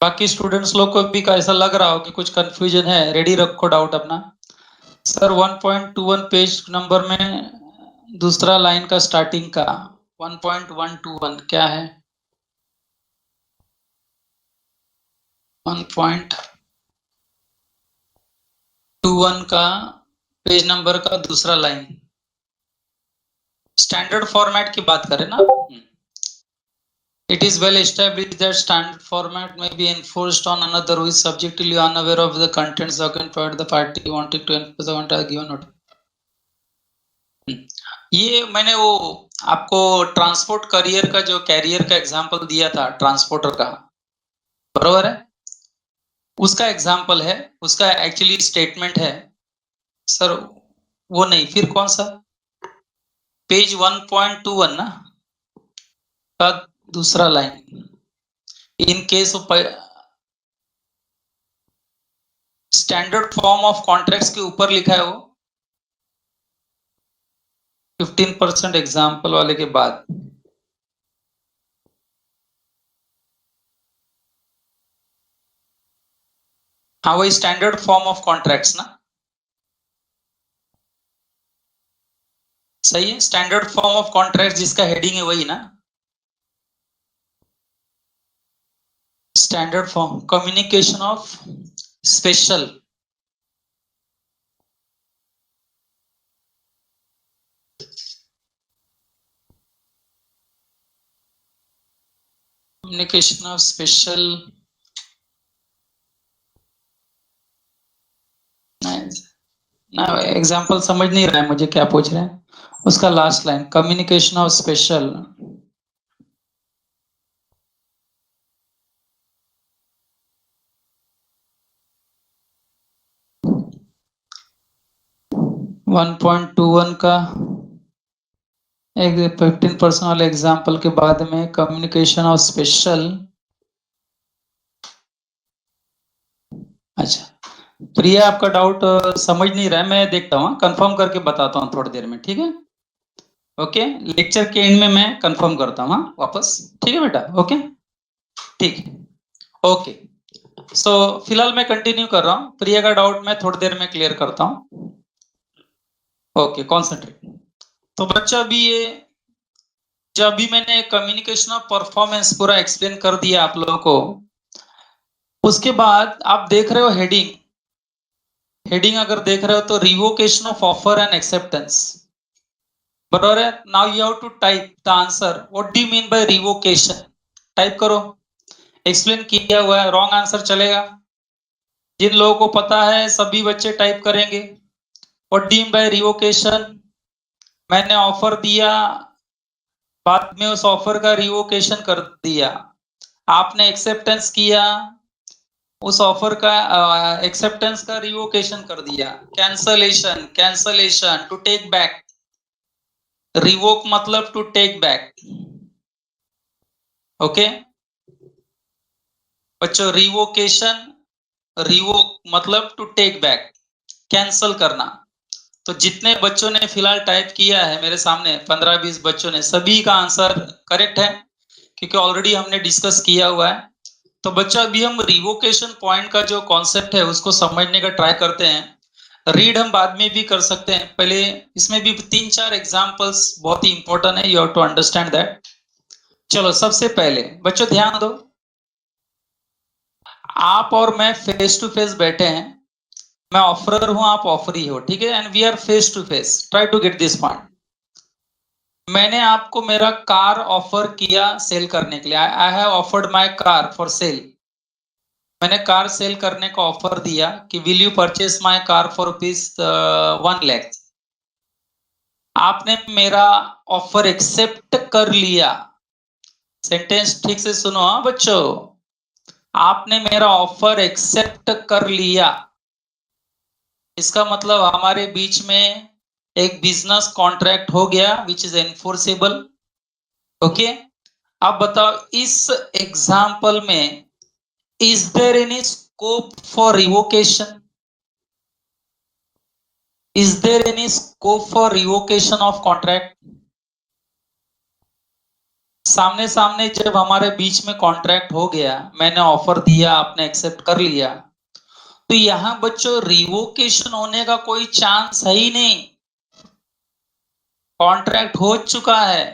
बाकी स्टूडेंट्स लोग को भी ऐसा लग रहा हो कि कुछ कंफ्यूजन है, रेडी रखो डाउट अपना। सर 1.21 पेज नंबर में दूसरा लाइन का स्टार्टिंग का 1.121 क्या है? 1.21 का पेज नंबर का दूसरा लाइन, स्टैंडर्ड फॉर्मेट की बात करें ना। It is well established that standard format may be enforced on another who is subjectively unaware of the contents document provided the party wanting to enforce the content given notice. ये मैंने वो आपको transport career का जो career का example दिया था, transporter का, बरोबर है? उसका एग्जांपल है, उसका एक्चुअली स्टेटमेंट है सर, वो नहीं, फिर कौन सा पेज 1.21 ना का दूसरा line, in case of standard form of contracts के ऊपर लिखा है वो 15% एग्जाम्पल वाले के बाद। हाँ, वही स्टैंडर्ड फॉर्म ऑफ कॉन्ट्रैक्ट्स ना, सही है। स्टैंडर्ड फॉर्म ऑफ कॉन्ट्रैक्ट जिसका हेडिंग है वही ना, standard form communication of special, communication of special, ना एग्जाम्पल समझ नहीं रहा है मुझे क्या पूछ रहे हैं। उसका last line communication of special, one point two one का एक 15% वाले एग्जाम्पल के बाद में कम्युनिकेशन ऑफ स्पेशल। अच्छा, प्रिया आपका डाउट समझ नहीं रहा है, मैं देखता हूँ, कंफर्म करके बताता हूँ थोड़ी देर में, ठीक है? ओके, लेक्चर के एंड में मैं कंफर्म करता हूँ वापस, ठीक है बेटा? ओके, ठीक है, ओके। सो फिलहाल मैं कंटिन्यू कर रहा हूँ, प्रिया का डाउट मैं थोड़ी देर में क्लियर करता हूँ। Okay, concentrate. तो बच्चा अभी ये जब भी मैंने कम्युनिकेशन ऑफ परफॉर्मेंस पूरा एक्सप्लेन कर दिया आप लोगों को, उसके बाद आप देख रहे हो हेडिंग, हेडिंग अगर देख रहे हो तो revocation of offer and acceptance, बराबर है? Now you have to type the answer, what do you mean by revocation, type करो। एक्सप्लेन किया हुआ है, रॉन्ग आंसर चलेगा। जिन लोगों को पता है सभी बच्चे टाइप करेंगे, what do you mean by revocation, मैंने ऑफर दिया, बाद में उस ऑफर का रिवोकेशन कर दिया, आपने एक्सेप्टेंस किया, उस ऑफर का एक्सेप्टेंस का रिवोकेशन कर दिया। Cancellation, cancellation to take back, revoke मतलब टू टेक बैक। ओके बच्चों, रिवोकेशन, रिवोक मतलब टू टेक बैक, कैंसल करना। तो जितने बच्चों ने फिलहाल टाइप किया है मेरे सामने, 15-20 बच्चों ने, सभी का आंसर करेक्ट है, क्योंकि ऑलरेडी हमने डिस्कस किया हुआ है। तो बच्चा अभी हम रिवोकेशन पॉइंट का जो कॉन्सेप्ट है उसको समझने का ट्राई करते हैं। रीड हम बाद में भी कर सकते हैं, पहले इसमें भी 3-4 एग्जांपल्स बहुत ही इंपॉर्टेंट है, you have to understand that. चलो, सबसे पहले बच्चों ध्यान दो, आप और मैं फेस टू फेस बैठे हैं, मैं ऑफरर हूं, आप ऑफरी हो, ठीक है? And we are face to face, try to get this point. मैंने आपको मेरा कार ऑफर किया सेल करने के लिए, I have offered my car for sale, मैंने कार सेल करने का ऑफर दिया कि will you purchase my car for ₹1 lakh. आपने मेरा ऑफर एक्सेप्ट कर लिया, सेंटेंस ठीक से सुनो हाँ बच्चों, आपने मेरा ऑफर एक्सेप्ट कर लिया, इसका मतलब हमारे बीच में एक बिजनेस कॉन्ट्रैक्ट हो गया विच इज एनफोर्सेबल। ओके, अब बताओ इस एग्जाम्पल में is there any scope for revocation, is there any scope for revocation of contract? सामने सामने जब हमारे बीच में कॉन्ट्रैक्ट हो गया, मैंने ऑफर दिया, आपने एक्सेप्ट कर लिया, तो यहां बच्चों रिवोकेशन होने का कोई चांस है ही नहीं, कॉन्ट्रैक्ट हो चुका है।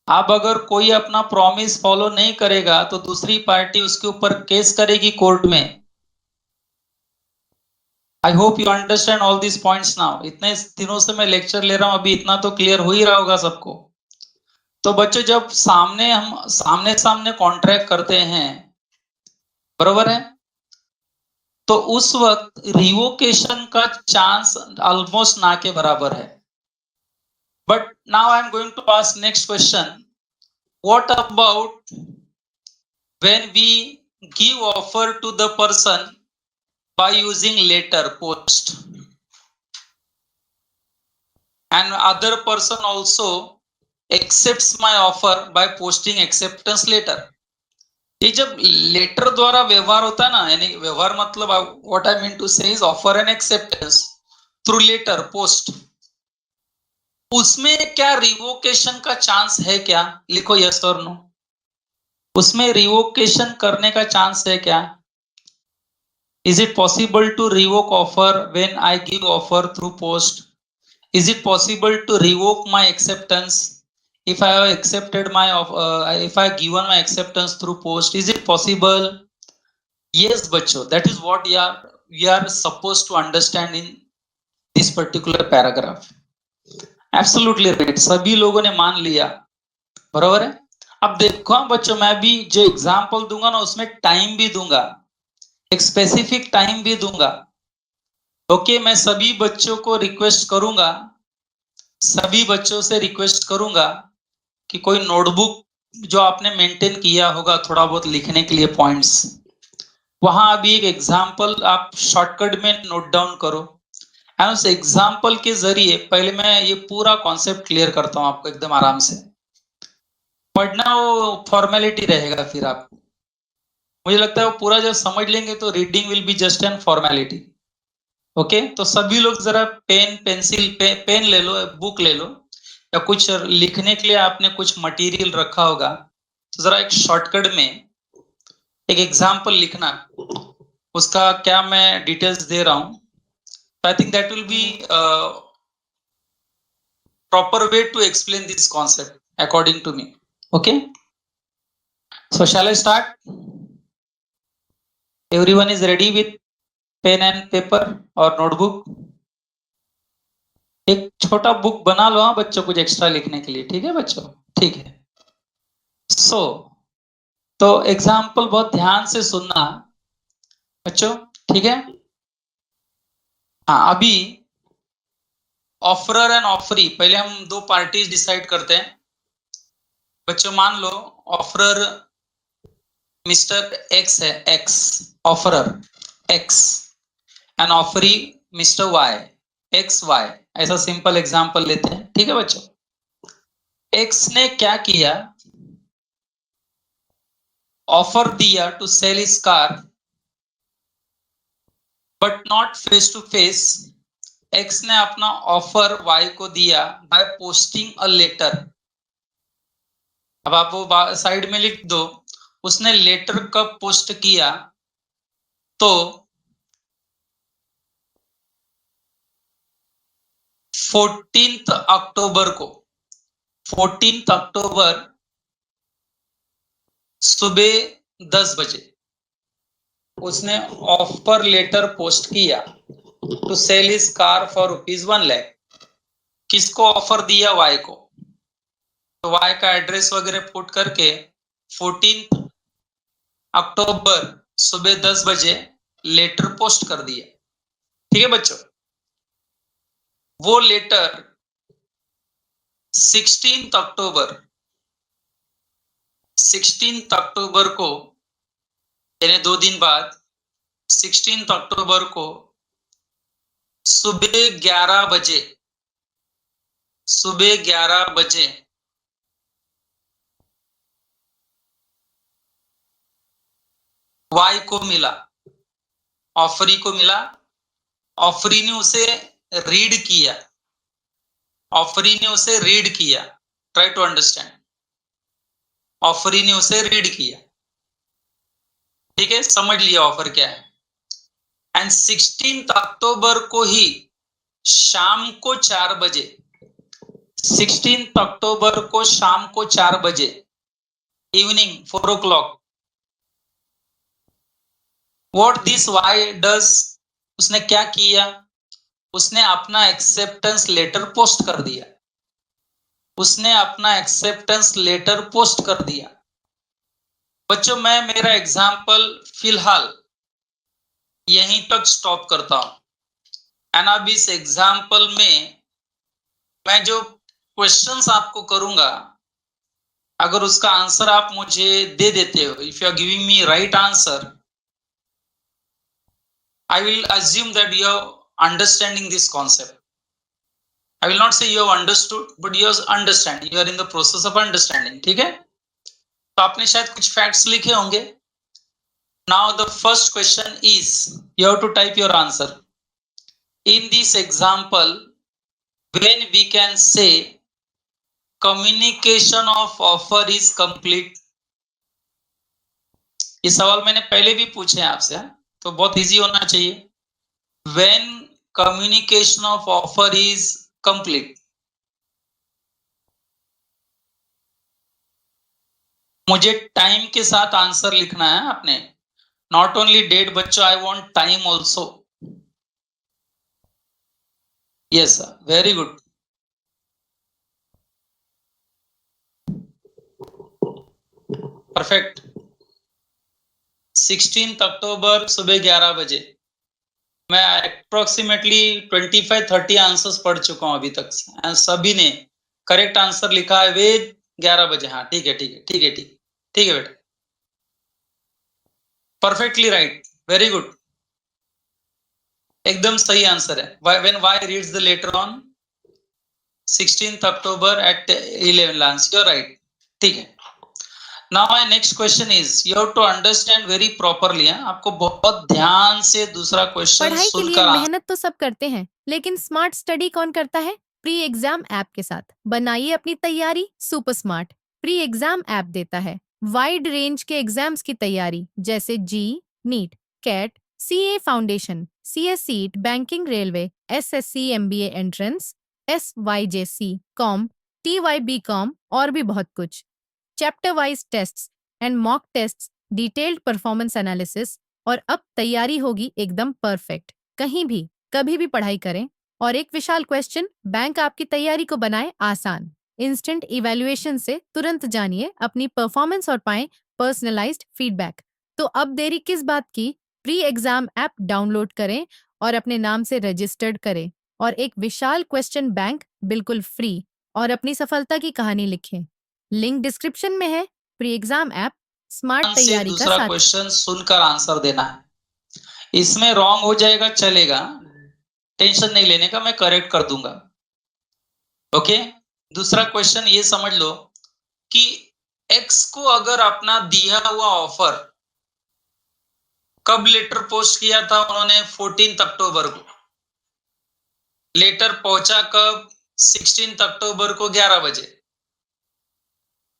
अब अगर कोई अपना प्रॉमिस फॉलो नहीं करेगा तो दूसरी पार्टी उसके ऊपर केस करेगी कोर्ट में। I hope you understand all this points now. इतने दिनों से मैं लेक्चर ले रहा हूं, अभी इतना तो क्लियर हो ही रहा होगा सबको। तो बच्चों जब हम सामने सामने कॉन्ट्रैक्ट करते हैं, बरोबर है, तो उस वक्त रिवोकेशन का चांस ऑलमोस्ट ना के बराबर है। But now I am going to ask next question, what about when we give offer to the person by using letter post and other person also accepts my offer by posting acceptance letter। ये जब letter द्वारा व्यवहार होता है ना, यानी व्यवहार मतलब what I mean to say is offer and acceptance through letter post, उसमें क्या रिवोकेशन का चांस है क्या? लिखो यस और नो। उसमें रिवोकेशन करने का चांस है क्या? Is it possible to revoke offer when I give offer through post? Is it possible to revoke my acceptance if I have accepted my if I given my acceptance through post? Is it possible? Yes, बच्चों, that is what we are supposed to understand in this particular paragraph. Absolutely right. सभी लोगों ने मान लिया, बराबर है। अब देखो बच्चों, मैं भी जो एग्जाम्पल दूंगा ना उसमें टाइम भी दूंगा, एक स्पेसिफिक टाइम भी दूंगा। ओके, मैं सभी बच्चों को रिक्वेस्ट करूंगा, सभी बच्चों से रिक्वेस्ट करूंगा कि कोई नोटबुक जो आपने मेंटेन किया होगा थोड़ा बहुत लिखने के लिए पॉइंट्स, वहां अभी एक एग्जाम्पल आप शॉर्टकट में नोट डाउन करो, एंड उस एग्जाम्पल के जरिए पहले मैं ये पूरा कॉन्सेप्ट क्लियर करता हूं आपको एकदम आराम से। पढ़ना वो फॉर्मेलिटी रहेगा, फिर आपको मुझे लगता है वो पूरा जब समझ लेंगे तो reading will be just an formality. Okay, तो सभी लोग जरा पेन पेंसिल पेन ले लो, बुक ले लो, या कुछ लिखने के लिए आपने कुछ मटेरियल रखा होगा, तो जरा एक शॉर्टकट में एक एग्जाम्पल लिखना, उसका क्या मैं डिटेल्स दे रहा हूं। I think that will B proper way to explain this concept according to me. Okay, so shall I start? Everyone is ready with pen and paper or notebook? एक छोटा बुक बना लो हाँ बच्चों, कुछ एक्स्ट्रा लिखने के लिए, ठीक है बच्चों? ठीक है। सो तो एग्जाम्पल बहुत ध्यान से सुनना बच्चों, ठीक है? हाँ, अभी ऑफरर एंड ऑफरी, पहले हम दो पार्टीज डिसाइड करते हैं बच्चों। मान लो ऑफरर मिस्टर एक्स है, X offeror X, and offeree mister Y, X Y, ऐसा सिंपल एग्जांपल लेते हैं, ठीक है बच्चों? एक्स ने क्या किया, ऑफर दिया to sell his car, but not face to face. X ने अपना ऑफर वाई को दिया बाय पोस्टिंग अ लेटर। अब आप वो साइड में लिख दो, उसने लेटर कब पोस्ट किया, तो 14 अक्टूबर को, 14 अक्टूबर सुबह 10 बजे उसने ऑफर लेटर पोस्ट किया to sell his car for ₹1,00,000। किसको ऑफर दिया? वाई को। तो वाई का एड्रेस वगैरह पुट करके 14 अक्टूबर सुबह 10 बजे लेटर पोस्ट कर दिया, ठीक है बच्चों? वो लेटर 16 अक्टूबर, 16 अक्टूबर को, यानी 2 दिन बाद 16 अक्टूबर को सुबह 11 बजे, सुबह 11 बजे वाई को मिला, ऑफरी को मिला। ऑफरी ने उसे रीड किया, ऑफरी ने उसे रीड किया, ट्राई टू अंडरस्टैंड। ऑफरी ने उसे रीड किया, ठीक है, समझ लिया ऑफर क्या है। एंड 16 अक्टूबर को ही शाम को 4 बजे, 16 अक्टूबर को शाम को 4 बजे, evening 4 o'clock, what this why does, उसने क्या किया, उसने अपना एक्सेप्टेंस लेटर पोस्ट कर दिया, उसने अपना एक्सेप्टेंस लेटर पोस्ट कर दिया। बच्चों मैं मेरा एग्जाम्पल फिलहाल यहीं तक स्टॉप करता हूं। एंड अब इस एग्जाम्पल में मैं जो क्वेश्चंस आपको करूंगा, अगर उसका आंसर आप मुझे दे देते हो, if you are giving me right answer, I will assume that you are understanding this concept. I will not say you have understood, but you are understanding. You are in the process of understanding. ठीक है? तो आपने शायद कुछ facts लिखे होंगे. Now the first question is, you have to type your answer. In this example, when we can say communication of offer is complete. ये सवाल मैंने पहले भी पूछे हैं आपसे, तो बहुत इजी होना चाहिए. When communication of offer is complete. मुझे टाइम के साथ आंसर लिखना है आपने, नॉट ओनली डेट बच्चों, I want time also. Yes sir, very good. Perfect. 16 अक्टूबर सुबह 11 बजे. मैं अप्रोक्सीमेटली 25-30 आंसर्स पढ़ चुका हूं अभी तक, सभी ने करेक्ट आंसर लिखा है वे 11 बजे. हाँ ठीक है ठीक है ठीक है ठीक ठीक है बेटा, परफेक्टली राइट, वेरी गुड, एकदम सही आंसर है. When Y reads the letter on 16th October at 11 lance, you're right. ठीक है. Now my next question is, you have to understand very properly. आपको बहुत ध्यान से दूसरा क्वेश्चन पढ़ाई के लिए सुनकर मेहनत तो सब करते हैं, लेकिन स्मार्ट स्टडी कौन करता है? प्री एग्जाम ऐप के साथ बनाइए अपनी तैयारी super smart. Pre exam app देता है वाइड रेंज के एग्जाम्स की तैयारी, जैसे JEE, NEET, CAT, CA foundation, CS seat, banking, railway, SSC, MBA entrance, SYJC, com, TYB com और भी बहुत कुछ. Chapter wise tests and mock tests, detailed performance analysis, और अब तैयारी होगी एकदम परफेक्ट. कहीं भी कभी भी पढ़ाई करें, और एक विशाल क्वेश्चन बैंक आपकी तैयारी को बनाए आसान. इंस्टेंट इवैल्यूएशन से तुरंत जानिए अपनी परफॉर्मेंस और पाएं पर्सनलाइज्ड फीडबैक. तो अब देरी किस बात की? प्री एग्जाम ऐप डाउनलोड करें और अपने नाम से रजिस्टर्ड करें, और एक विशाल क्वेश्चन बैंक बिल्कुल फ्री, और अपनी सफलता की कहानी लिखें. लिंक डिस्क्रिप्शन में है. प्री एग्जाम ऐप स्मार्ट से तैयारी का दूसरा साथ. क्वेश्चन सुनकर आंसर देना है. इसमें रॉन्ग हो जाएगा चलेगा, टेंशन नहीं लेने का, मैं करेक्ट कर दूंगा. ओके. दूसरा क्वेश्चन ये समझ लो कि एक्स को अगर अपना दिया हुआ ऑफर, कब लेटर पोस्ट किया था उन्होंने? 14 अक्टूबर को. लेटर पहुंचा कब? 16 अक्टूबर को 11 बजे.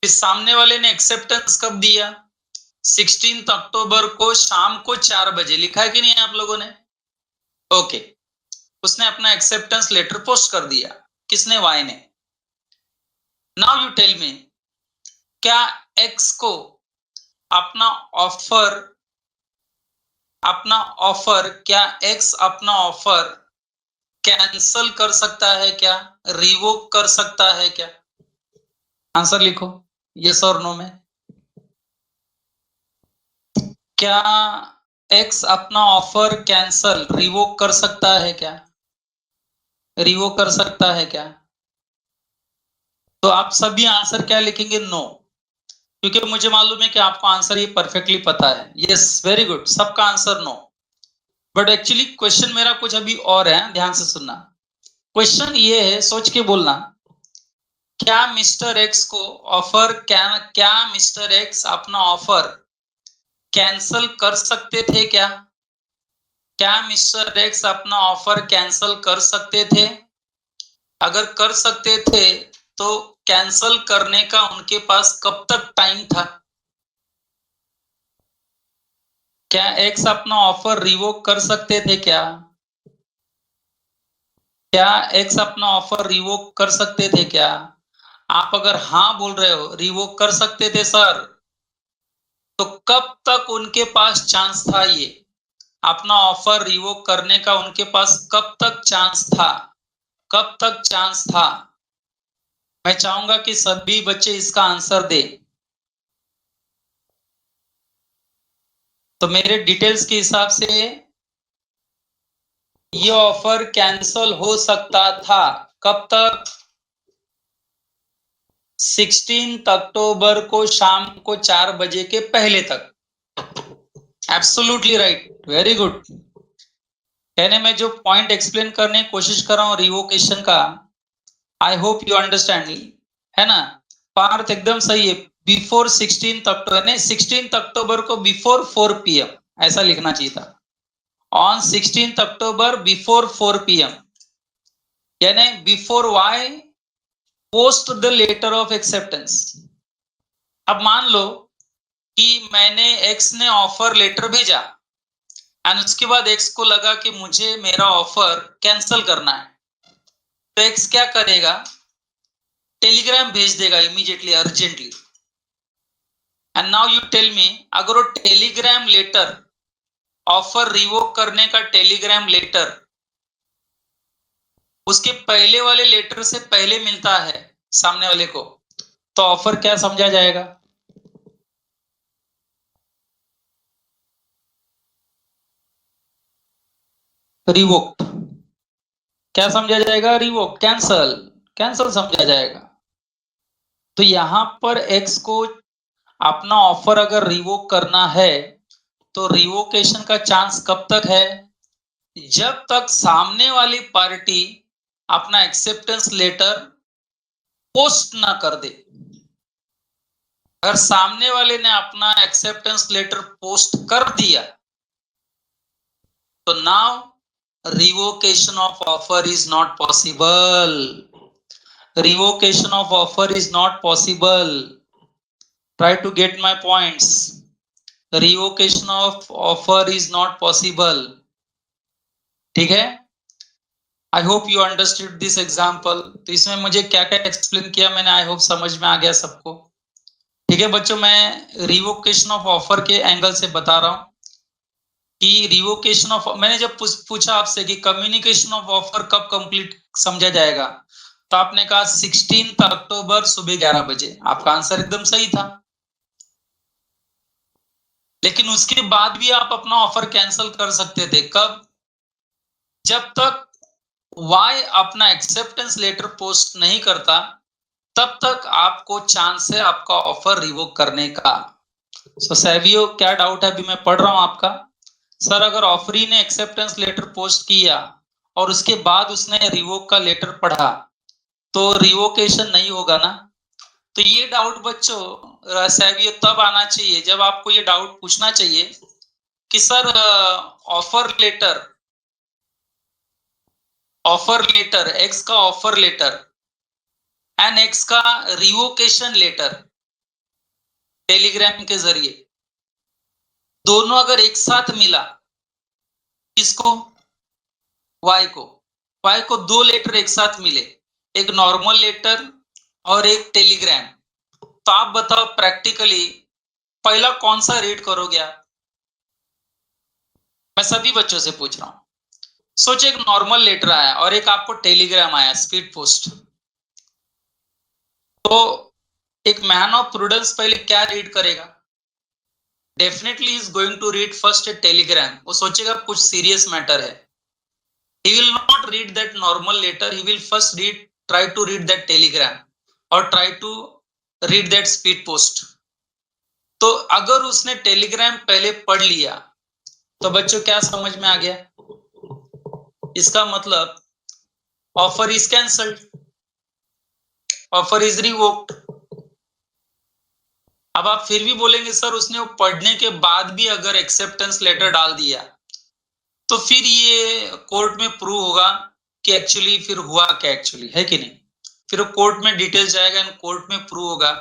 फिर सामने वाले ने एक्सेप्टेंस कब दिया? 16 अक्टूबर को शाम को 4 बजे. लिखा है कि नहीं आप लोगों ने? ओके. उसने अपना एक्सेप्टेंस लेटर पोस्ट कर दिया. किसने? वाई ने. नाउ यू टेल मी, क्या एक्स को अपना ऑफर क्या एक्स अपना ऑफर कैंसल कर सकता है क्या? रिवोक कर सकता है क्या? आंसर लिखो यस और नो में. क्या एक्स अपना ऑफर कैंसल रिवोक कर सकता है क्या? रिवोक कर सकता है क्या? तो आप सभी आंसर क्या लिखेंगे? नो. क्योंकि मुझे मालूम है कि आपको आंसर ये परफेक्टली पता है. यस, वेरी गुड, सबका answer no. But actually question मेरा कुछ अभी और है, ध्यान से सुनना. क्वेश्चन ये है, सोच के बोलना. क्या मिस्टर एक्स को ऑफर क्या मिस्टर एक्स अपना ऑफर कैंसल कर सकते थे क्या? क्या मिस्टर एक्स अपना ऑफर कैंसल कर सकते थे? अगर कर सकते थे तो कैंसल करने का उनके पास कब तक टाइम था? क्या एक्स अपना ऑफर रिवोक कर सकते थे क्या? क्या एक्स अपना ऑफर रिवोक कर सकते थे क्या? आप अगर हाँ बोल रहे हो रिवोक कर सकते थे सर, तो कब तक उनके पास चांस था ये अपना ऑफर रिवोक करने का? उनके पास कब तक चांस था? कब तक चांस था? मैं चाहूंगा कि सभी बच्चे इसका आंसर दें। तो मेरे डिटेल्स के हिसाब से ये ऑफर कैंसल हो सकता था कब तक? 16 अक्टूबर को शाम को 4 बजे के पहले तक। Absolutely right, very good. कहने में जो पॉइंट एक्सप्लेन करने की कोशिश कर रहा हूं रिवोकेशन का, आई होप यू अंडरस्टैंड, है ना? पार्थ एकदम सही है। बिफोर 16 अक्टूबर, नहीं 16 अक्टूबर को बिफोर 4 PM ऐसा लिखना चाहिए था। ऑन 16 अक्टूबर बिफोर 4 PM, यानी before Y? Post the letter of acceptance. अब मान लो कि मैंने एक्स ने ऑफर लेटर भेजा एंड उसके बाद एक्स को लगा कि मुझे मेरा ऑफर कैंसिल करना है, तो एक्स क्या करेगा? टेलीग्राम भेज देगा immediately, urgently. And now you tell me, अगर वो टेलीग्राम लेटर, ऑफर रिवोक करने का टेलीग्राम लेटर उसके पहले वाले लेटर से पहले मिलता है सामने वाले को, तो ऑफर क्या समझा जाएगा? रिवोक्ड। क्या समझा जाएगा? रिवोक, कैंसल, कैंसल समझा जाएगा। तो यहां पर एक्स को अपना ऑफर अगर रिवोक करना है तो रिवोकेशन का चांस कब तक है? जब तक सामने वाली पार्टी अपना एक्सेप्टेंस लेटर पोस्ट ना कर दे। अगर सामने वाले ने अपना एक्सेप्टेंस लेटर पोस्ट कर दिया तो now revocation of offer is not possible. Revocation of offer is not possible. Try to get my points. Revocation of offer is not possible. ठीक है? I hope you understood this example. तो इसमें मुझे क्या क्या एक्सप्लेन किया मैंने, I hope समझ में आ गया सबको। ठीक है बच्चों, मैं रिवोकेशन ऑफ ऑफर के एंगल से बता रहा हूं कि रिवोकेशन ऑफ, मैंने जब पूछा आपसे कि कम्युनिकेशन ऑफ ऑफर कब कंप्लीट समझा जाएगा, तो आपने कहा 16 अक्टूबर सुबह 11 बजे। आपका आंसर एकदम सही था। लेकिन उसके बाद भी आप अपना ऑफर कैंसिल कर सकते थे। कब? जब तक वाई अपना एक्सेप्टेंस लेटर पोस्ट नहीं करता तब तक आपको चांस है आपका ऑफर रिवोक करने का। सो सैवियो, क्या डाउट है? अभी मैं पढ़ रहा हूं आपका। सर अगर ऑफरी ने एक्सेप्टेंस लेटर पोस्ट किया और उसके बाद उसने रिवोक का लेटर पढ़ा तो रिवोकेशन नहीं होगा ना? तो ये डाउट बच्चों सैवियो तब आना चाहिए जब आपको ये डाउट पूछना चाहिए कि सर ऑफर लेटर एक्स का ऑफर लेटर एंड एक्स का रिवोकेशन लेटर टेलीग्राम के जरिए दोनों अगर एक साथ मिला, किसको? वाई को दो लेटर एक साथ मिले, एक नॉर्मल लेटर और एक टेलीग्राम, तो आप बताओ प्रैक्टिकली पहला कौन सा रीड करोगे आप? मैं सभी बच्चों से पूछ रहा हूं। सोचिए एक नॉर्मल लेटर आया और एक आपको टेलीग्राम आया स्पीड पोस्ट, तो एक मैन ऑफ प्रूडेंस पहले क्या रीड करेगा? Definitely is going to read first a telegram. वो सोचेगा कुछ सीरियस मैटर है। He will not read that normal letter. He will first try to read that telegram or try to read that speed post. तो अगर उसने Telegram पहले पढ़ लिया तो बच्चों क्या समझ में आ गया? इसका मतलब offer is cancelled, offer is revoked. अब आप फिर भी बोलेंगे सर उसने वो पढ़ने के बाद भी अगर एक्सेप्टेंस लेटर डाल दिया तो फिर ये कोर्ट में प्रूव होगा कि एक्चुअली फिर हुआ क्या, एक्चुअली है कि नहीं? फिर कोर्ट में डिटेल जाएगा एंड कोर्ट में प्रूव होगा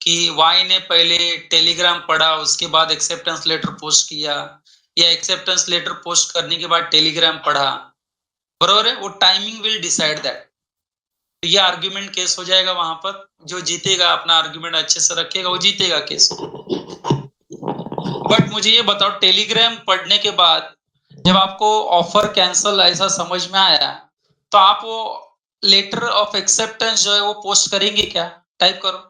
कि वाई ने पहले टेलीग्राम पढ़ा, उसके बाद एक्सेप्टेंस लेटर पोस्ट किया, या एक्सेप्टेंस लेटर पोस्ट करने के बाद टेलीग्राम पढ़ा, बरोबर है। वो टाइमिंग विल डिसाइड दैट। तो ये आर्ग्यूमेंट केस हो जाएगा वहां पर। जो जीतेगा अपना आर्ग्यूमेंट अच्छे से रखेगा वो जीतेगा केस। बट मुझे ये बताओ, टेलीग्राम पढ़ने के बाद जब आपको ऑफर कैंसल ऐसा समझ में आया, तो आप वो लेटर ऑफ एक्सेप्टेंस जो है वो पोस्ट करेंगे क्या? टाइप करो।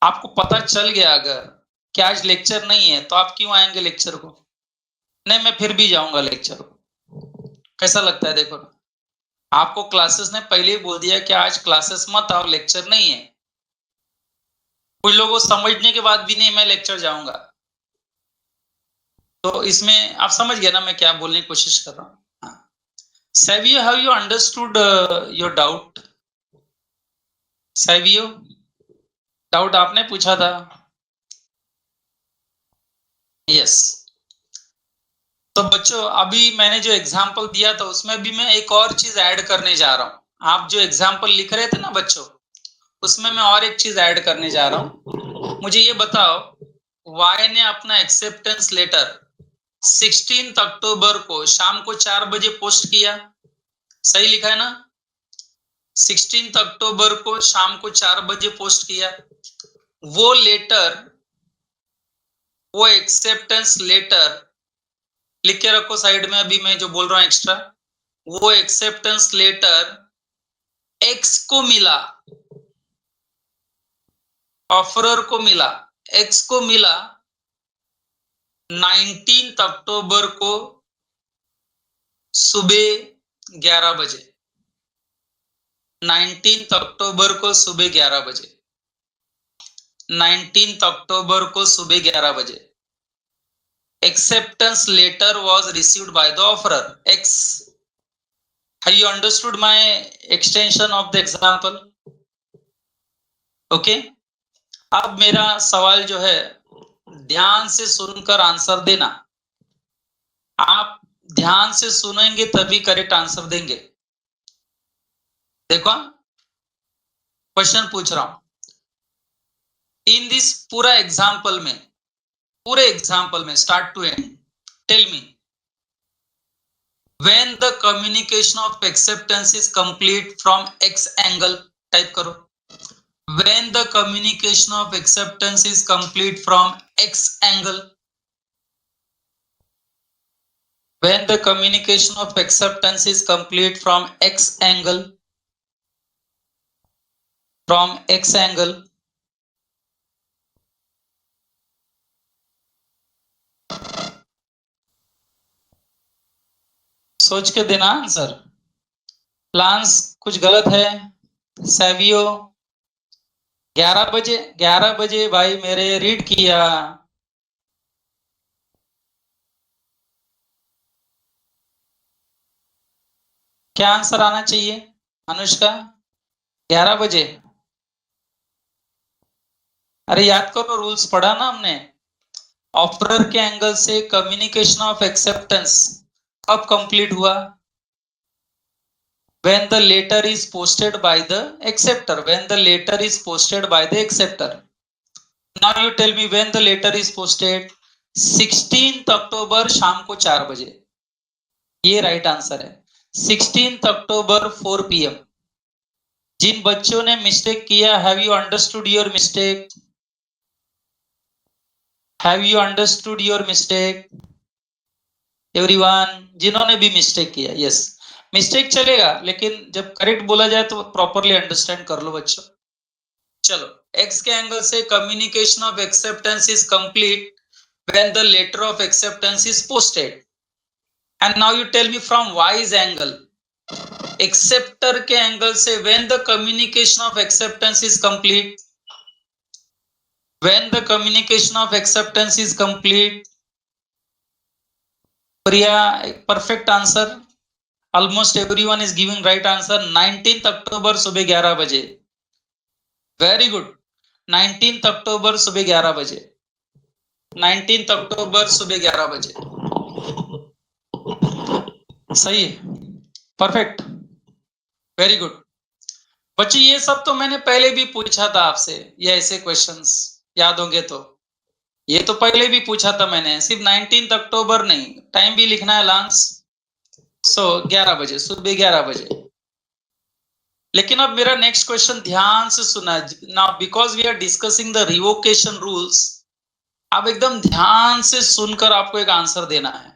आपको पता चल गया अगर कि आज लेक्चर नहीं है, तो आप क्यों आएंगे लेक्चर को? नहीं, मैं फिर भी जाऊंगा लेक्चर को। कैसा लगता है? देखो, आपको क्लासेस ने पहले ही बोल दिया कि आज क्लासेस मत आओ, लेक्चर नहीं है। कुछ लोगों को समझने के बाद भी नहीं मैं लेक्चर जाऊंगा। तो इसमें आप समझ गए ना मैं क्या बोलने की कोशिश कर रहा हूँ। Savio, have you understood your doubt? Savio, doubt आपने पूछा था। यस। तो बच्चों, अभी मैंने जो एग्जाम्पल दिया था उसमें भी मैं एक और चीज ऐड करने जा रहा हूं। आप जो एग्जाम्पल लिख रहे थे ना बच्चों, उसमें मैं और एक चीज ऐड करने जा रहा हूं। मुझे ये बताओ, वाई ने अपना एक्सेप्टेंस लेटर 16 अक्टूबर को शाम को 4 बजे पोस्ट किया। सही लिखा है ना? 16 अक्टूबर को शाम को 4 बजे पोस्ट किया। वो लेटर, वो एक्सेप्टेंस लेटर लिख के रखो साइड में, अभी मैं जो बोल रहा हूं एक्स्ट्रा। वो एक्सेप्टेंस लेटर एक्स को मिला, ऑफरर को मिला, एक्स को मिला 19 अक्टूबर को सुबह 11 बजे। 19 अक्टूबर को सुबह 11 बजे। 19 अक्टूबर को सुबह 11 बजे acceptance letter was received by the offerer X. Have you understood my extension of the example? Okay. अब मेरा सवाल जो है, ध्यान से सुनकर आंसर देना। आप ध्यान से सुनेंगे तभी करेक्ट आंसर देंगे। देखो, क्वेश्चन पूछ रहा हूं। इन दिस पूरा एग्जाम्पल में, पूरे एग्जाम्पल में start to end, tell me when the communication of acceptance is complete from X angle, type करो। when the communication of acceptance is complete from X angle, when the communication of acceptance is complete from X angle, from X angle, सोच के देना answer. Plans कुछ गलत है। Savio 11 बजे, 11 बजे भाई मेरे रीड किया। क्या आंसर आना चाहिए अनुष्का? 11 बजे। अरे याद करो, रूल्स पढ़ा ना हमने। ऑफरर के एंगल से कम्युनिकेशन ऑफ एक्सेप्टेंस कब कंप्लीट हुआ? when the letter is posted by the acceptor, when the letter is posted by the acceptor. Now you tell me when the letter is posted. 16 अक्टूबर शाम को 4 बजे, ये right answer है। 16 October 4 PM। जिन बच्चों ने mistake किया, have you understood your mistake? Have you understood your mistake everyone? जिन्होंने भी मिस्टेक किया, यस, मिस्टेक चलेगा, लेकिन जब करेक्ट बोला जाए तो प्रॉपरली अंडरस्टैंड कर लो बच्चों। चलो, एक्स के एंगल से communication of acceptance is complete when the letter of acceptance is posted. And now you tell me from Y's angle, acceptor के एंगल से when the communication of acceptance is complete, when the communication of acceptance is complete. Priya, perfect answer. Almost everyone is giving right answer. 19 अक्टूबर सुबह 11 बजे। Very good. 19 अक्टूबर सुबह 11 बजे। 19 अक्टूबर सुबह 11 बजे। सही है, परफेक्ट, वेरी गुड। बच्चे ये सब तो मैंने पहले भी पूछा था आपसे, ये ऐसे क्वेश्चंस याद होंगे तो, ये तो पहले भी पूछा था मैंने, सिर्फ 19 अक्टूबर नहीं, टाइम भी लिखना है लांस। 11 बजे, सुबह 11 बजे। लेकिन अब मेरा नेक्स्ट क्वेश्चन ध्यान से सुना, now because we are discussing the revocation rules, अब एकदम ध्यान से सुनकर आपको एक आंसर देना है।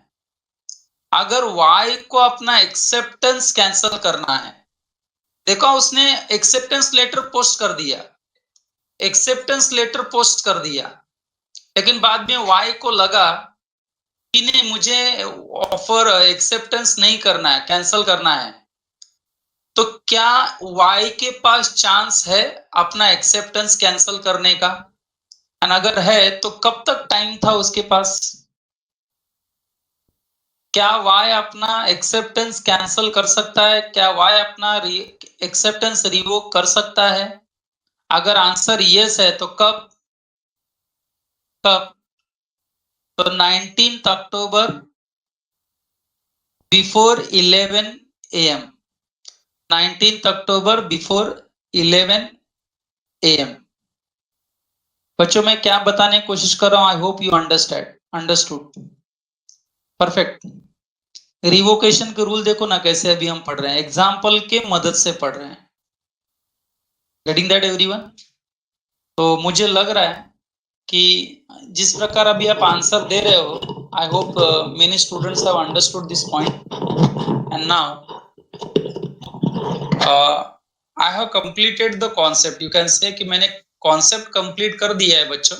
अगर y को अपना एक्सेप्टेंस कैंसिल करना है, देखो उसने एक्सेप्टेंस लेटर पोस्ट कर दिया, एक्सेप्टेंस लेटर पोस्ट कर दिया, लेकिन बाद में y को लगा कि नहीं, मुझे ऑफर एक्सेप्टेंस नहीं करना है, कैंसिल करना है, तो क्या y के पास चांस है अपना एक्सेप्टेंस कैंसिल करने का? एंड अगर है तो कब तक टाइम था उसके पास? क्या y अपना एक्सेप्टेंस कैंसिल कर सकता है? क्या y अपना एक्सेप्टेंस रिवोक कर सकता है? अगर आंसर यस है तो कब? कब? तो 19 October before 11 AM। 19 October before 11 AM। बच्चों मैं क्या बताने की कोशिश कर रहा हूं, I hope you understood perfect. Revocation के रूल देखो ना कैसे अभी हम पढ़ रहे हैं, एग्जाम्पल के मदद से पढ़ रहे हैं। Getting that everyone? तो मुझे लग रहा है कि जिस प्रकार अभी आप आंसर दे रहे हो, I hope many students have understood this point. And now I have completed the concept, you can say कि मैंने कॉन्सेप्ट कंप्लीट कर दिया है बच्चों।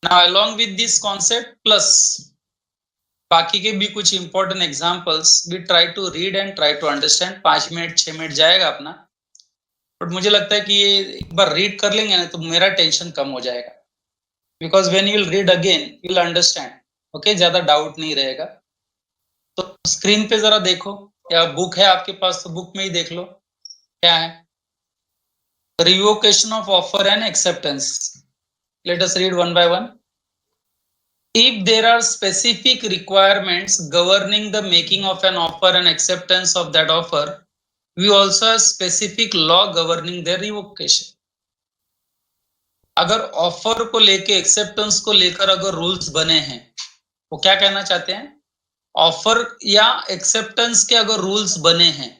Now along with this concept plus बाकी के भी कुछ important examples, we try to read and try to understand. 5 minute 6 minute जाएगा अपना, बट मुझे लगता है कि ये एक बार रीड कर लेंगे ना तो मेरा टेंशन कम हो जाएगा, because when you will read again you will understand. Okay, ज्यादा डाउट नहीं रहेगा। तो स्क्रीन पे जरा देखो, या बुक है आपके पास तो बुक में ही देख लो क्या है। Revocation of offer and acceptance, let us read one by one. If there are specific requirements governing the making of an offer and acceptance of that offer, we also have specific law governing their revocation. अगर offer को लेके acceptance को लेकर अगर rules बने हैं, वो क्या कहना चाहते हैं, ऑफर या एक्सेप्टेंस के अगर रूल्स बने हैं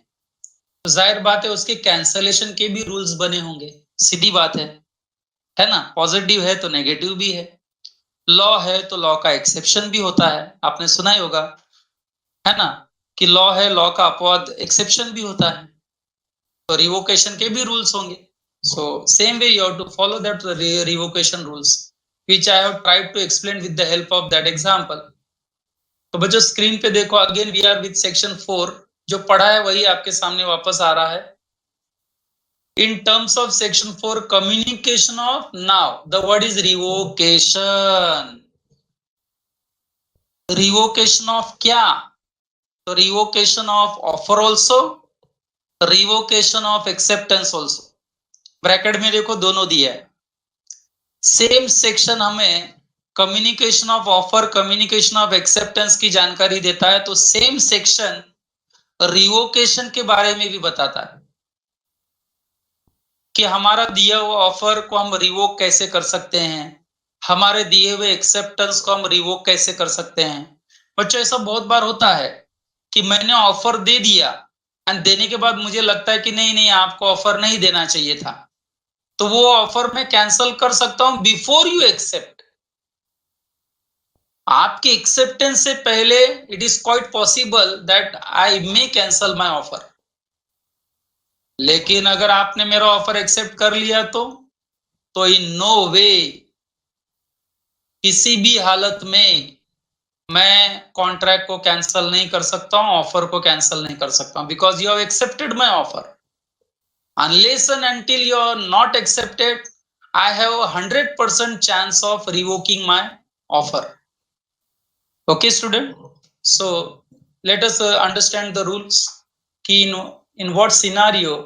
तो जाहिर बात है उसके कैंसलेशन के भी रूल्स बने होंगे, सीधी बात है ना। पॉजिटिव है तो नेगेटिव भी है, लॉ है तो लॉ का एक्सेप्शन भी होता है, आपने सुना ही होगा, है ना, कि लॉ है, लॉ का अपवाद एक्सेप्शन भी होता है, तो रिवोकेशन के भी रूल्स होंगे। So same way you have to follow that revocation rules which I have tried to explain with the help of that example. तो बच्चों स्क्रीन पे देखो, again we are with section 4, जो पढ़ा है वही आपके सामने वापस आ रहा है। In terms of section 4, communication of, now the word is revocation. Revocation of क्या? तो revocation of offer also, revocation of acceptance also। Bracket में देखो दोनों दिया है। सेम सेक्शन हमें communication of offer, communication of acceptance की जानकारी देता है, तो सेम सेक्शन रिवोकेशन के बारे में भी बताता है कि हमारा दिया हुआ ऑफर को हम रिवोक कैसे कर सकते हैं, हमारे दिए हुए एक्सेप्टेंस को हम रिवोक कैसे कर सकते हैं। बच्चों ऐसा बहुत बार होता है कि मैंने ऑफर दे दिया एंड देने के बाद मुझे लगता है कि नहीं नहीं आपको ऑफर नहीं देना चाहिए था, तो वो ऑफर मैं कैंसिल कर सकता हूं बिफोर यू एक्सेप्ट। आपके एक्सेप्टेंस से पहले it is quite possible that I may cancel my offer, लेकिन अगर आपने मेरा ऑफर एक्सेप्ट कर लिया तो इन नो वे, किसी भी हालत में मैं कॉन्ट्रैक्ट को कैंसिल नहीं कर सकता हूं, ऑफर को कैंसिल नहीं कर सकता हूं, because you have accepted my offer. Unless and until you are not accepted, I have a 100% chance of revoking my offer. Okay, student. So let us understand the rules. In what scenario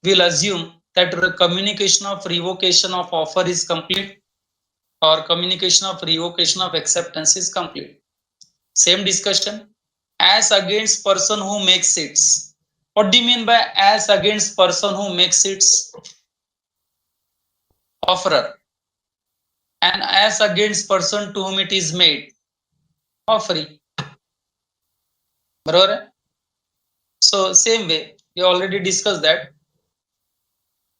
we'll assume that the communication of revocation of offer is complete or communication of revocation of acceptance is complete. Same discussion. As against person who makes it, What do you mean by as against person who makes its offerer, and as against person to whom it is made offering? बरोबर है? So same way, we already discussed that.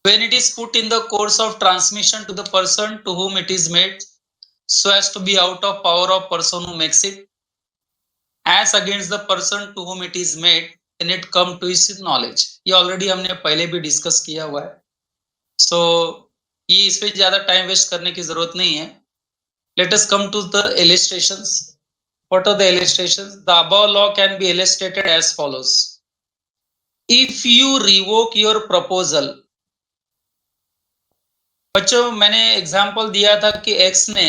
When it is put in the course of transmission to the person to whom it is made, so as to be out of power of person who makes it, as against the person to whom it is made, when it come to his knowledge. ये already हमने पहले भी discuss किया हुआ है. So ये इस पे ज्यादा टाइम वेस्ट करने की जरूरत नहीं है. Let us come to the illustrations. What are the illustrations? The above law can be illustrated as follows. If you revoke your proposal, बच्चों मैंने एग्जाम्पल दिया था कि एक्स ने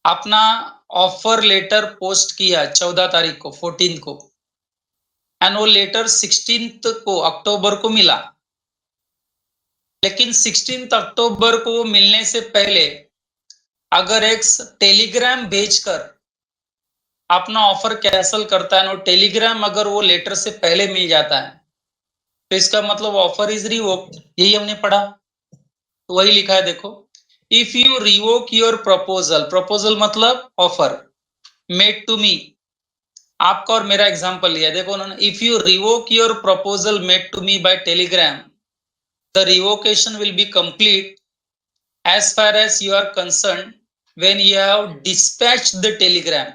अपना ऑफर लेटर पोस्ट किया 14 तारीख को 14 को, एंड वो लेटर 16 को अक्टूबर को मिला, लेकिन 16 अक्टूबर को मिलने से पहले अगर एक्स टेलीग्राम भेजकर अपना ऑफर कैंसिल करता है, और टेलीग्राम अगर वो लेटर से पहले मिल जाता है, तो इसका मतलब ऑफर इज रिवोक्ड. यही हमने पढ़ा, तो वही लिखा है देखो. If you revoke your proposal, proposal मतलब ऑफर, मेड टू मी, आपका और मेरा एग्जांपल लिया देखो उन्होंने. If you revoke your proposal made to me by telegram, the revocation will be complete as far as you are concerned when you have dispatched the telegram,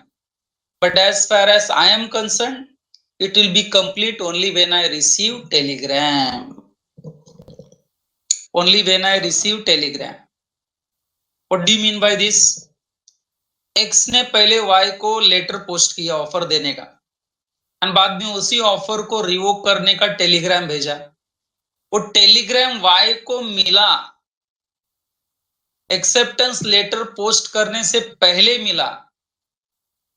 but as far as I am concerned, it will be complete only when I receive telegram. Only when I receive telegram. What do you mean by this? X ने पहले Y को letter post किया offer देने का, और बाद में उसी ऑफर को रिवोक करने का टेलीग्राम भेजा. वो टेलीग्राम Y को मिला, एक्सेप्टेंस लेटर पोस्ट करने से पहले मिला,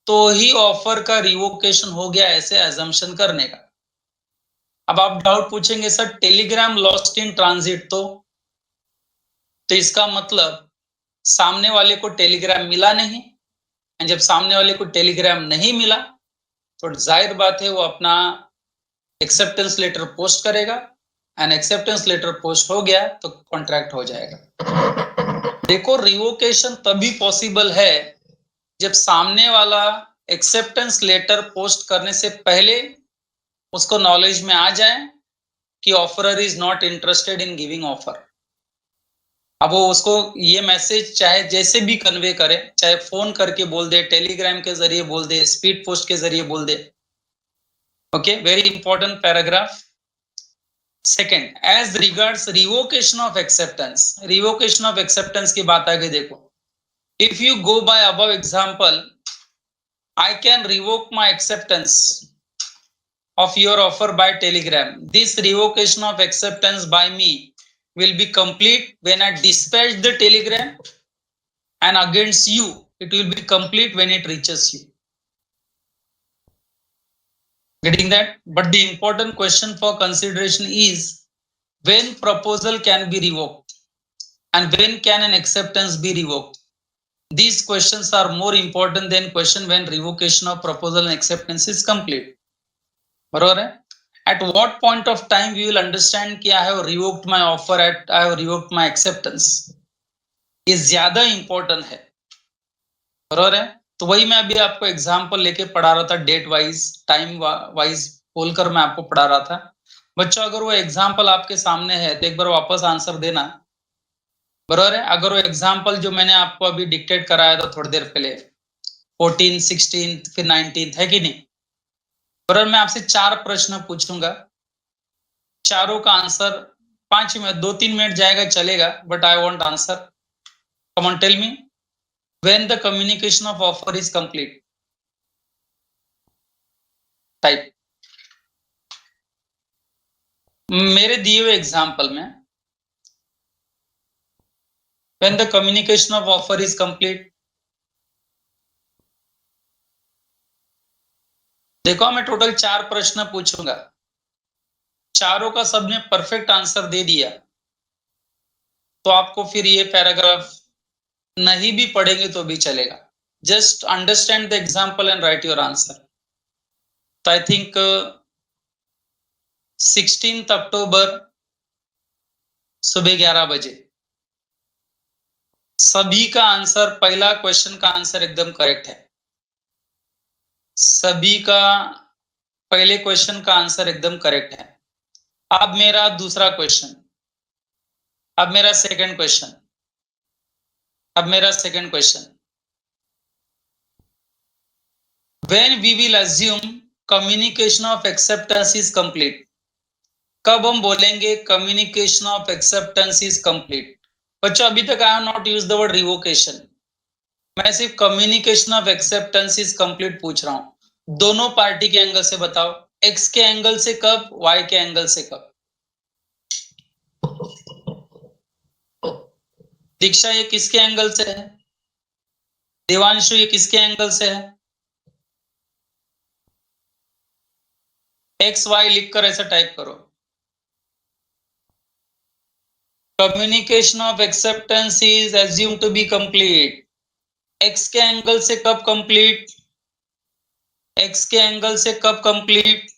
तो ही ऑफर का रिवोकेशन हो गया, ऐसे अजम्पशन करने का. अब आप डाउट पूछेंगे sir Telegram lost in transit, तो इसका मतलब सामने वाले को टेलीग्राम मिला नहीं, और जब सामने वाले को टेलीग्राम नहीं मिला तो जाहिर बात है वो अपना एक्सेप्टेंस लेटर पोस्ट करेगा, एंड एक्सेप्टेंस लेटर पोस्ट हो गया तो कॉन्ट्रैक्ट हो जाएगा. देखो रिवोकेशन तभी पॉसिबल है जब सामने वाला एक्सेप्टेंस लेटर पोस्ट करने से पहले उसको नॉलेज में आ जाए कि offeror is not interested in giving offer. अब वो उसको ये मैसेज चाहे जैसे भी कन्वे करे, चाहे फोन करके बोल दे, टेलीग्राम के जरिए बोल दे, स्पीड पोस्ट के जरिए बोल दे. Okay, very important paragraph. Second, as regards revocation of acceptance, revocation of acceptance की बात आगे देखो. If you go by above example, I can revoke my acceptance of your offer by telegram. This revocation of acceptance by me will be complete when I dispatch the telegram, and against you it will be complete when it reaches you. Getting that? But the important question for consideration is when proposal can be revoked and when can an acceptance be revoked. These questions are more important than question when revocation of proposal and acceptance is complete. बरोबर है. At what point of time we will understand कि I have revoked my offer, I have revoked my acceptance, ये ज्यादा important है. बरोबर है. तो वही मैं अभी आपको एग्जांपल लेके पढ़ा रहा था, डेट वाइज टाइम वाइज बोलकर मैं आपको पढ़ा रहा था. बच्चों अगर वो एग्जांपल आपके सामने है तो एक बार वापस आंसर देना. बरोबर है. अगर वो एग्जांपल जो मैंने आपको अभी डिक्टेट कराया था थोड़ी देर पहले, 14, 16 फिर 19 है कि नहीं. बराबर, मैं आपसे 4 प्रश्न पूछूंगा, चारों का आंसर 5 मिनट 2-3 मिनट जाएगा चलेगा, but I want answer. Come on tell me when the communication of offer is complete. Type. मेरे दिए हुए एग्जांपल में when the communication of offer is complete. देखो मैं टोटल 4 प्रश्न पूछूंगा, चारों का सबने परफेक्ट आंसर दे दिया तो आपको फिर ये पैराग्राफ नहीं भी पढ़ेंगे तो भी चलेगा. Just understand the example and right your answer. तो आई थिंक 16 अक्टूबर सुबह 11 बजे। सभी का आंसर, पहला क्वेश्चन का आंसर एकदम करेक्ट है। सभी का पहले क्वेश्चन का आंसर एकदम करेक्ट है। अब मेरा दूसरा क्वेश्चन, अब मेरा सेकंड क्वेश्चन, अब मेरा second question. When we will assume communication of acceptance is complete, कब हम बोलेंगे communication of acceptance is complete? बच्चों अभी तक I have not used the word revocation, मैं सिर्फ communication of acceptance is complete पूछ रहा हूं। दोनों पार्टी के एंगल से बताओ, X के एंगल से कब, Y के एंगल से कब। दीक्षा ये किसके एंगल से है? देवांशु ये किसके एंगल से है? एक्स वाई लिखकर ऐसा टाइप करो। Communication of acceptance is assume to be complete. X के एंगल से कब कंप्लीट? एक्स के एंगल से कब कंप्लीट?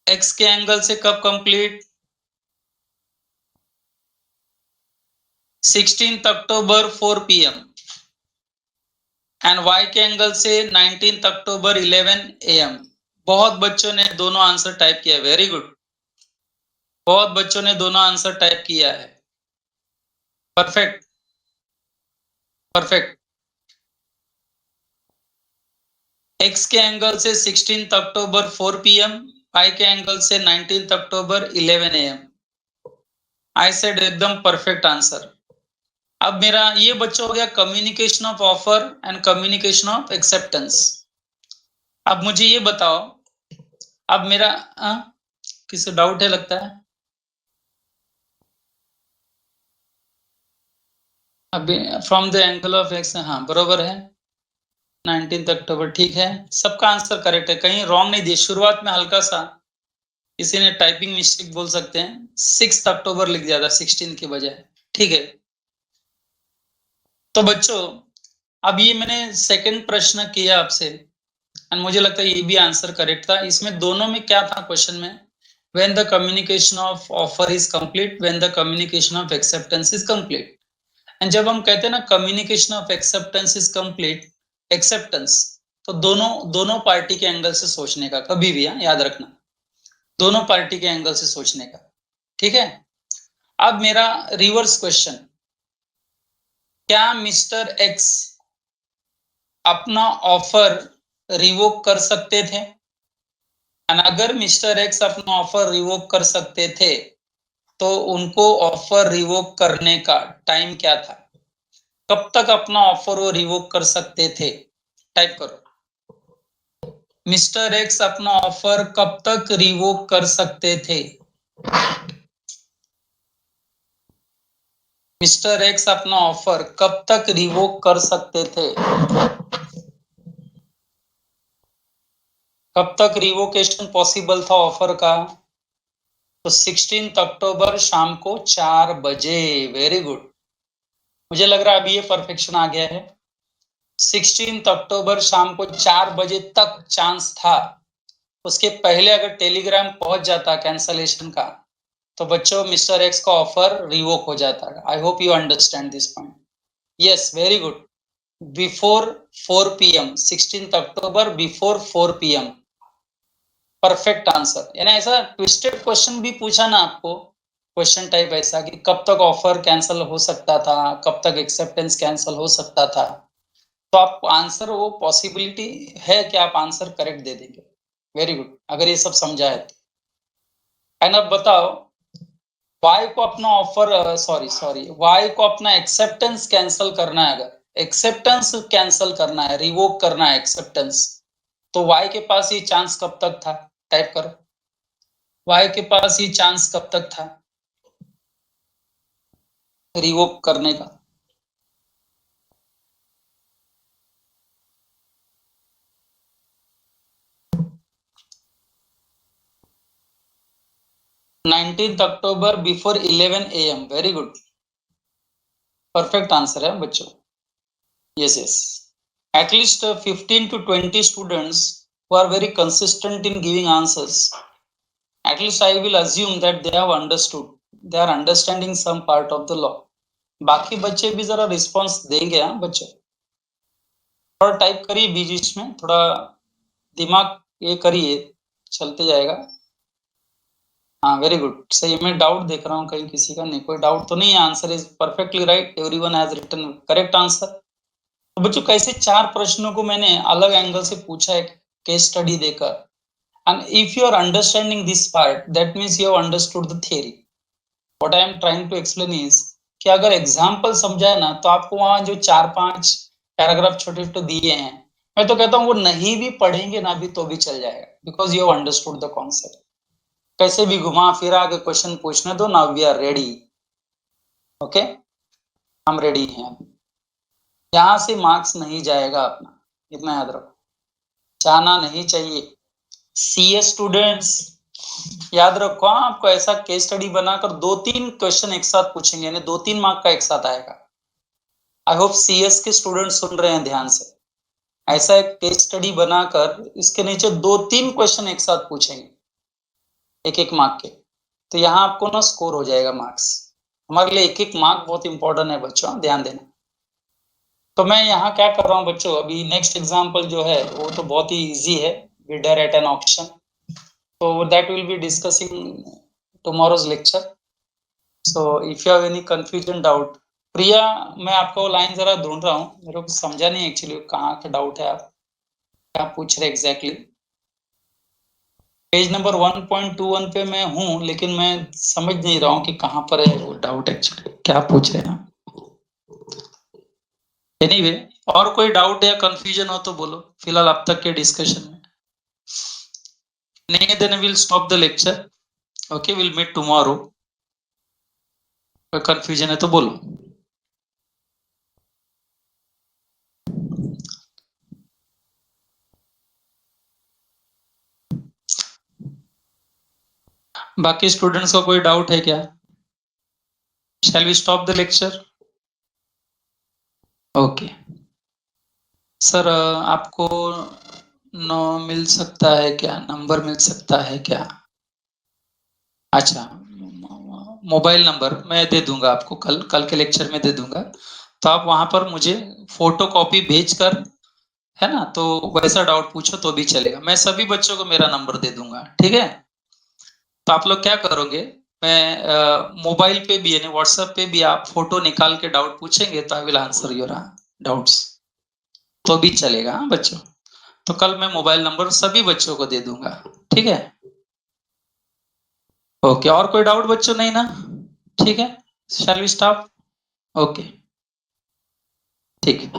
एक्स के एंगल से कब complete? 16 October 4 PM and Y के एंगल से 19 अक्टूबर 11 AM। बहुत बच्चों ने दोनों आंसर टाइप किया, वेरी गुड। बहुत बच्चों ने दोनों आंसर टाइप किया है, परफेक्ट परफेक्ट। एक्स के एंगल से 16 अक्टूबर 4 PM, वाई के एंगल से 19 अक्टूबर 11 AM। आई सेड एकदम परफेक्ट आंसर। अब मेरा ये बच्चों हो गया communication of offer and communication of acceptance. अब मुझे ये बताओ, अब मेरा किसी डाउट है लगता है? अभी from the angle of x, हाँ बरोबर है, 19 अक्टूबर ठीक है, सबका आंसर करेक्ट है, कहीं रॉन्ग नहीं दिए। शुरुआत में हल्का सा किसी ने टाइपिंग मिस्टेक बोल सकते हैं, 6 अक्टूबर लिख दिया था 16 के बजाय, ठीक है। तो बच्चों अब ये मैंने सेकंड प्रश्न किया आपसे एंड मुझे लगता है ये भी आंसर करेक्ट था। इसमें दोनों में क्या था क्वेश्चन में? When the communication of offer is complete, when the communication of acceptance is complete. And जब हम कहते हैं ना communication of acceptance is complete, acceptance, तो दोनों पार्टी के एंगल से सोचने का, कभी भी याद रखना, दोनों पार्टी के एंगल से सोचने का, ठीक है। अब मेरा रिवर्स क्वेश्चन, क्या मिस्टर एक्स अपना ऑफर रिवोक कर सकते थे? और अगर मिस्टर एक्स अपना ऑफर रिवोक कर सकते थे तो उनको ऑफर रिवोक करने का टाइम क्या था? कब तक अपना ऑफर वो रिवोक कर सकते थे? टाइप करो, मिस्टर एक्स अपना ऑफर कब तक रिवोक कर सकते थे? मिस्टर एक्स अपना ऑफर कब तक रिवोक कर सकते थे? कब तक रिवोकेशन पॉसिबल था ऑफर का? तो 16 अक्टूबर शाम को 4 बजे। वेरी गुड, मुझे लग रहा है अभी ये परफेक्शन आ गया है। 16 अक्टूबर शाम को 4 बजे तक चांस था, उसके पहले अगर टेलीग्राम पहुंच जाता कैंसलेशन का तो बच्चों मिस्टर एक्स का ऑफर रिवोक हो जाता। I hope you understand this point. Yes very good, before 4 PM, 16 October before 4 PM, perfect answer. यानी ऐसा ट्विस्टेड क्वेश्चन भी पूछा ना आपको, क्वेश्चन टाइप ऐसा कि कब तक ऑफर कैंसिल हो सकता था, कब तक एक्सेप्टेंस कैंसिल हो सकता था, तो आप आंसर, वो पॉसिबिलिटी है कि आप आंसर करेक्ट दे देंगे। वेरी गुड, अगर ये सब समझा है तो। एंड अब बताओ, वाई को अपना ऑफर सॉरी वाई को अपना एक्सेप्टेंस कैंसिल करना है, अगर एक्सेप्टेंस कैंसिल करना है, रिवोक करना है एक्सेप्टेंस, तो वाई के पास ये चांस कब तक था? टाइप करो, वाई के पास ये चांस कब तक था रिवोक करने का? Nineteen October before 11 AM। Very good, perfect answer है बच्चों। Yes yes, at least 15 to 20 students who are very consistent in giving answers, at least I will assume that they have understood, they are understanding some part of the law. बाकी बच्चे भी जरा response देंगे। हाँ बच्चे थोड़ा टाइप करिए बीच बीच में, थोड़ा दिमाग ये करिए, चलते जाएगा। हाँ वेरी गुड, सही। मैं डाउट देख रहा हूँ कहीं किसी का, नहीं कोई डाउट तो नहीं है। Answer is perfectly right, everyone has written correct answer. तो बच्चों कैसे 4 प्रश्नों को मैंने अलग एंगल से पूछा है केस स्टडी देकर। And if you are understanding this part, that means you have understood the theory. What I am trying to explain is कि अगर एग्जाम्पल समझा है ना, तो आपको वहां जो 4-5 पैराग्राफ छोटे छोटे दिए हैं, मैं तो कहता हूँ वो नहीं भी पढ़ेंगे ना भी तो भी चल जाएगा, because you have understood the concept. कैसे भी घुमा फिरा के क्वेश्चन पूछने दो। Now we are ready. Okay, हम रेडी हैं। यहां से मार्क्स नहीं जाएगा अपना, इतना याद रखो, जाना नहीं चाहिए। सीएस स्टूडेंट्स याद रखो, आपको ऐसा केस स्टडी बनाकर 2-3 क्वेश्चन एक साथ पूछेंगे, यानी 2-3 मार्क का एक साथ आएगा। आई होप सीएस के स्टूडेंट सुन रहे हैं ध्यान से। ऐसा एक केस स्टडी बनाकर इसके नीचे 2-3 क्वेश्चन एक साथ पूछेंगे, एक एक मार्क के। तो यहाँ आपको ना स्कोर हो जाएगा मार्क्स। हमारे लिए एक एक मार्क बहुत इंपॉर्टेंट है बच्चों, ध्यान देना। तो मैं यहाँ क्या कर रहा हूँ बच्चों, अभी नेक्स्ट एग्जाम्पल जो है वो तो बहुत ही इजी है, बिडर एट एन ऑक्शन। तो that will be discussing tomorrow's lecture. So if you have any confusion doubt, Priya मैं आपका वो लाइन जरा ढूंढ रहा हूँ, मेरे को समझा नहीं एक्चुअली कहाँ का डाउट है, आप क्या पूछ रहे एग्जैक्टली। पेज नंबर 1.21 पे मैं हूँ, लेकिन मैं समझ नहीं रहा हूँ कि कहाँ पर है वो डाउट, एक्चुअली क्या पूछ रहे हैं। एनीवे, और कोई डाउट या कंफ्यूजन हो तो बोलो, फिलहाल अब तक के डिस्कशन में। नहीं then will stop the lecture. Okay, will meet tomorrow. कोई कंफ्यूजन है तो बोलो। बाकी स्टूडेंट्स का कोई डाउट है क्या? Shall we stop the lecture? Okay sir, आपको नो मिल सकता है क्या, नंबर मिल सकता है क्या? अच्छा, मोबाइल नंबर मैं दे दूंगा आपको, कल के लेक्चर में दे दूंगा। तो आप वहां पर मुझे फोटो कॉपी भेज कर, है ना, तो वैसा डाउट पूछो तो भी चलेगा। मैं सभी बच्चों को मेरा नंबर दे दूंगा, ठीक है। तो आप लोग क्या करोगे, मैं मोबाइल पे भी यानी व्हाट्सएप पे भी आप फोटो निकाल के डाउट पूछेंगे, तो I will answer your doubts, तो भी चलेगा। हाँ बच्चों, तो कल मैं मोबाइल नंबर सभी बच्चों को दे दूंगा, ठीक है। ओके, और कोई डाउट बच्चों नहीं ना? ठीक है, शैल वी स्टॉप? ओके, ठीक है।